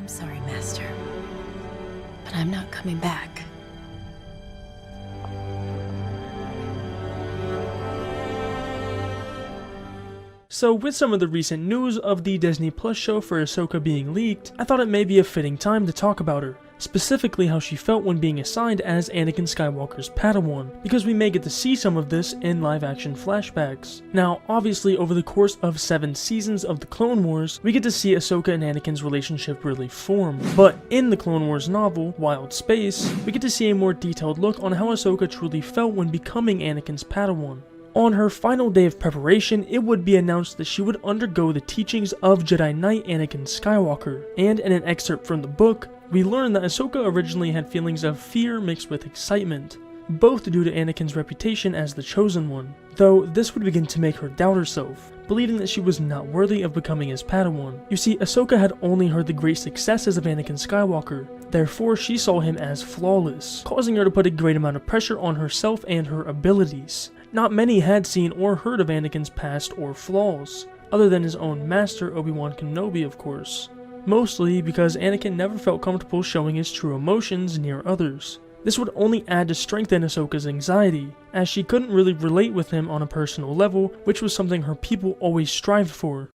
I'm sorry, Master, but I'm not coming back. So with some of the recent news of the Disney Plus show for Ahsoka being leaked, I thought it may be a fitting time to talk about her, specifically how she felt when being assigned as Anakin Skywalker's Padawan, because we may get to see some of this in live-action flashbacks. Now, obviously over the course of 7 seasons of the Clone Wars, we get to see Ahsoka and Anakin's relationship really form, but in the Clone Wars novel, Wild Space, we get to see a more detailed look on how Ahsoka truly felt when becoming Anakin's Padawan. On her final day of preparation, it would be announced that she would undergo the teachings of Jedi Knight Anakin Skywalker, and in an excerpt from the book, we learn that Ahsoka originally had feelings of fear mixed with excitement, both due to Anakin's reputation as the Chosen One, though this would begin to make her doubt herself, believing that she was not worthy of becoming his Padawan. You see, Ahsoka had only heard the great successes of Anakin Skywalker, therefore she saw him as flawless, causing her to put a great amount of pressure on herself and her abilities. Not many had seen or heard of Anakin's past or flaws, other than his own master Obi-Wan Kenobi of course, mostly because Anakin never felt comfortable showing his true emotions near others. This would only add to strengthen Ahsoka's anxiety, as she couldn't really relate with him on a personal level, which was something her people always strived for.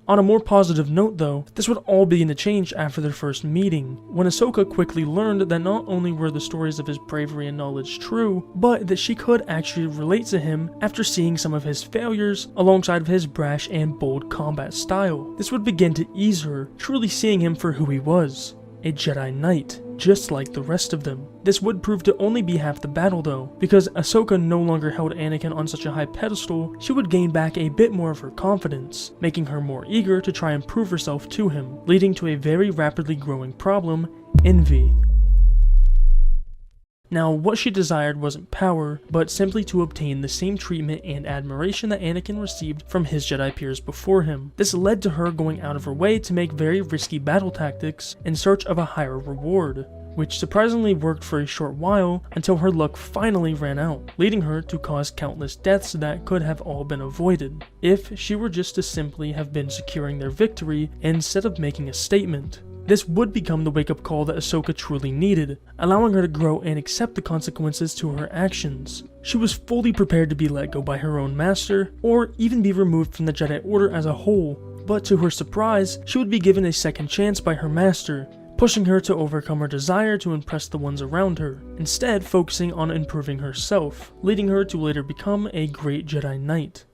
On a more positive note though, this would all begin to change after their first meeting, when Ahsoka quickly learned that not only were the stories of his bravery and knowledge true, but that she could actually relate to him after seeing some of his failures alongside of his brash and bold combat style. This would begin to ease her, truly seeing him for who he was, a Jedi Knight, just like the rest of them. This would prove to only be half the battle though, because Ahsoka no longer held Anakin on such a high pedestal, she would gain back a bit more of her confidence, making her more eager to try and prove herself to him, leading to a very rapidly growing problem, envy. Now, what she desired wasn't power, but simply to obtain the same treatment and admiration that Anakin received from his Jedi peers before him. This led to her going out of her way to make very risky battle tactics in search of a higher reward, which surprisingly worked for a short while until her luck finally ran out, leading her to cause countless deaths that could have all been avoided, if she were just to simply have been securing their victory instead of making a statement. This would become the wake-up call that Ahsoka truly needed, allowing her to grow and accept the consequences to her actions. She was fully prepared to be let go by her own master, or even be removed from the Jedi Order as a whole, but to her surprise, she would be given a second chance by her master, pushing her to overcome her desire to impress the ones around her, instead focusing on improving herself, leading her to later become a great Jedi Knight.